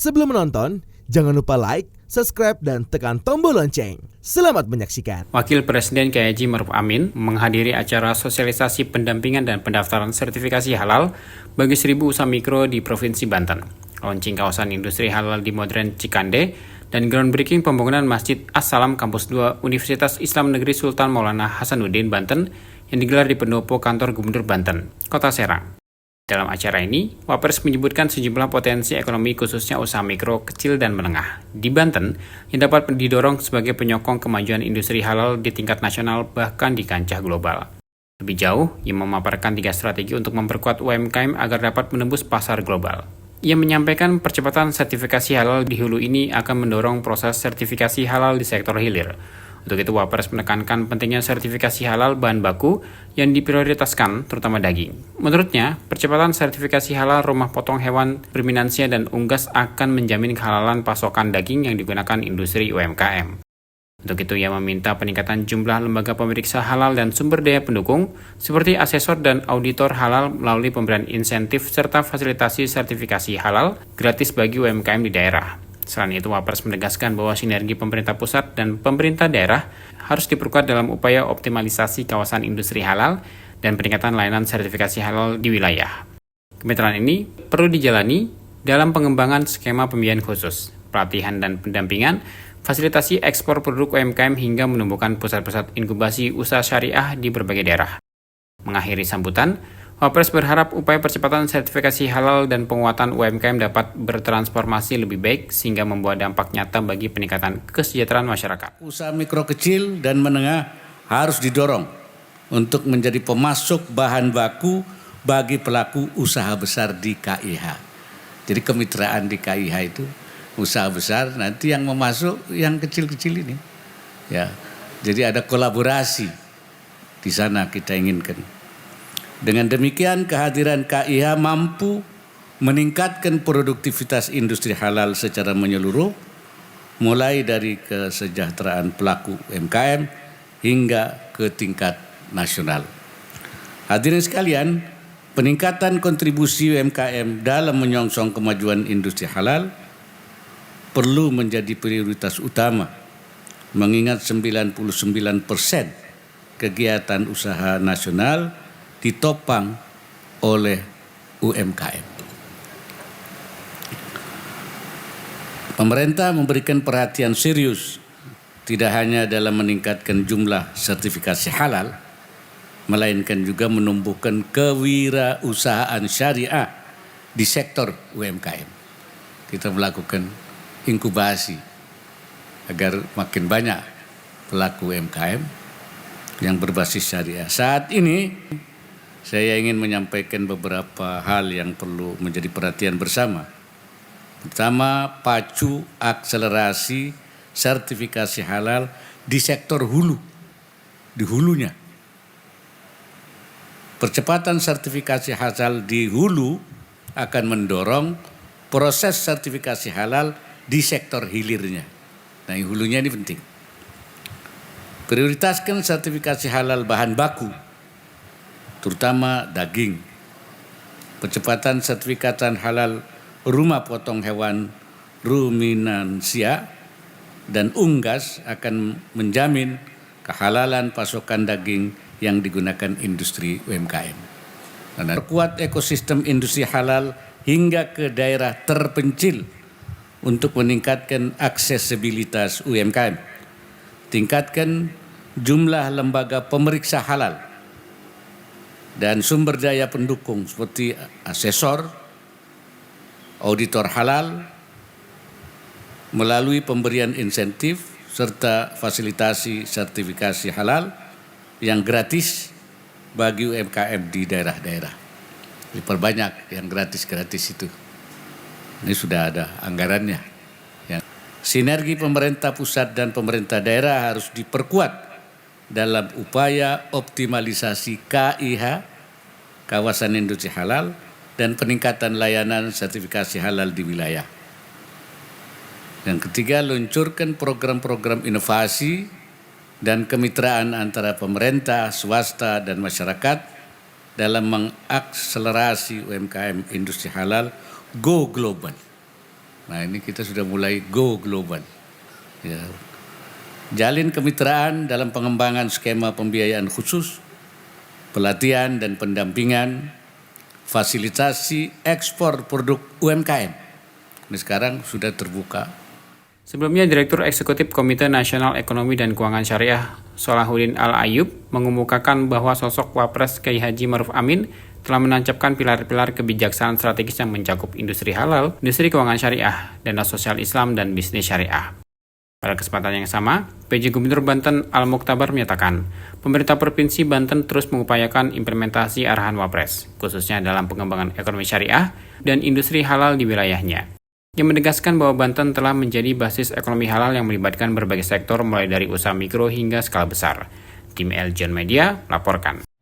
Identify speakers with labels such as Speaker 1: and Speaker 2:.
Speaker 1: Sebelum menonton, jangan lupa like, subscribe, dan tekan tombol lonceng. Selamat menyaksikan.
Speaker 2: Wakil Presiden Kiai Haji Maruf Amin menghadiri acara sosialisasi pendampingan dan pendaftaran sertifikasi halal bagi 1.000 usaha mikro di Provinsi Banten. Launching kawasan industri halal di Modern Cikande dan groundbreaking pembangunan Masjid As-Salam Kampus 2 Universitas Islam Negeri Sultan Maulana Hasanuddin Banten yang digelar di pendopo kantor Gubernur Banten, Kota Serang. Dalam acara ini, Wapres menyebutkan sejumlah potensi ekonomi khususnya usaha mikro, kecil, dan menengah di Banten yang dapat didorong sebagai penyokong kemajuan industri halal di tingkat nasional bahkan di kancah global. Lebih jauh, ia memaparkan 3 strategi untuk memperkuat UMKM agar dapat menembus pasar global. Ia menyampaikan percepatan sertifikasi halal di hulu ini akan mendorong proses sertifikasi halal di sektor hilir. Untuk itu, Wapres menekankan pentingnya sertifikasi halal bahan baku yang diprioritaskan, terutama daging. Menurutnya, percepatan sertifikasi halal rumah potong hewan, ruminansia, dan unggas akan menjamin kehalalan pasokan daging yang digunakan industri UMKM. Untuk itu, ia meminta peningkatan jumlah lembaga pemeriksa halal dan sumber daya pendukung, seperti asesor dan auditor halal melalui pemberian insentif serta fasilitasi sertifikasi halal gratis bagi UMKM di daerah. Selain itu, Wapres menegaskan bahwa sinergi pemerintah pusat dan pemerintah daerah harus diperkuat dalam upaya optimalisasi kawasan industri halal dan peningkatan layanan sertifikasi halal di wilayah. Kemitraan ini perlu dijalani dalam pengembangan skema pembiayaan khusus, pelatihan dan pendampingan, fasilitasi ekspor produk UMKM hingga menumbuhkan pusat-pusat inkubasi usaha syariah di berbagai daerah. Mengakhiri sambutan, Wapres berharap upaya percepatan sertifikasi halal dan penguatan UMKM dapat bertransformasi lebih baik sehingga membawa dampak nyata bagi peningkatan kesejahteraan masyarakat.
Speaker 3: Usaha mikro kecil dan menengah harus didorong untuk menjadi pemasok bahan baku bagi pelaku usaha besar di KIH. Jadi kemitraan di KIH itu usaha besar, nanti yang memasuk yang kecil-kecil ini. Ya, jadi ada kolaborasi di sana kita inginkan. Dengan demikian kehadiran KIH mampu meningkatkan produktivitas industri halal secara menyeluruh, mulai dari kesejahteraan pelaku UMKM hingga ke tingkat nasional. Hadirin sekalian, peningkatan kontribusi UMKM dalam menyongsong kemajuan industri halal perlu menjadi prioritas utama, mengingat 99% kegiatan usaha nasional ditopang oleh UMKM. Pemerintah memberikan perhatian serius tidak hanya dalam meningkatkan jumlah sertifikasi halal, melainkan juga menumbuhkan kewirausahaan syariah di sektor UMKM. Kita melakukan inkubasi agar makin banyak pelaku UMKM yang berbasis syariah. Saat ini saya ingin menyampaikan beberapa hal yang perlu menjadi perhatian bersama. Pertama, pacu akselerasi sertifikasi halal di sektor hulu, di hulunya. Percepatan sertifikasi halal di hulu akan mendorong proses sertifikasi halal di sektor hilirnya. Nah, hulunya ini penting. Prioritaskan sertifikasi halal bahan baku, terutama daging. Percepatan sertifikatan halal rumah potong hewan, ruminansia, dan unggas akan menjamin kehalalan pasokan daging yang digunakan industri UMKM. Perkuat ekosistem industri halal hingga ke daerah terpencil untuk meningkatkan aksesibilitas UMKM. Tingkatkan jumlah lembaga pemeriksa halal dan sumber daya pendukung seperti asesor, auditor halal, melalui pemberian insentif serta fasilitasi sertifikasi halal yang gratis bagi UMKM di daerah-daerah. Diperbanyak yang gratis-gratis itu. Ini sudah ada anggarannya. Ya. Sinergi pemerintah pusat dan pemerintah daerah harus diperkuat dalam upaya optimalisasi KIH, kawasan industri halal, dan peningkatan layanan sertifikasi halal di wilayah. Yang ketiga, luncurkan program-program inovasi dan kemitraan antara pemerintah, swasta, dan masyarakat dalam mengakselerasi UMKM industri halal go global. Nah ini kita sudah mulai go global. Ya. Jalin kemitraan dalam pengembangan skema pembiayaan khusus, pelatihan dan pendampingan, fasilitasi ekspor produk UMKM. Ini sekarang sudah terbuka.
Speaker 2: Sebelumnya, Direktur Eksekutif Komite Nasional Ekonomi dan Keuangan Syariah Solahuddin Al-Ayyub mengemukakan bahwa sosok Wapres Kiai Haji Maruf Amin telah menancapkan pilar-pilar kebijaksanaan strategis yang mencakup industri halal, industri keuangan syariah, dana sosial Islam, dan bisnis syariah. Pada kesempatan yang sama, PJ Gubernur Banten Al-Muktabar menyatakan, pemerintah Provinsi Banten terus mengupayakan implementasi arahan Wapres, khususnya dalam pengembangan ekonomi syariah dan industri halal di wilayahnya. Yang menegaskan bahwa Banten telah menjadi basis ekonomi halal yang melibatkan berbagai sektor mulai dari usaha mikro hingga skala besar. Tim El John Media melaporkan.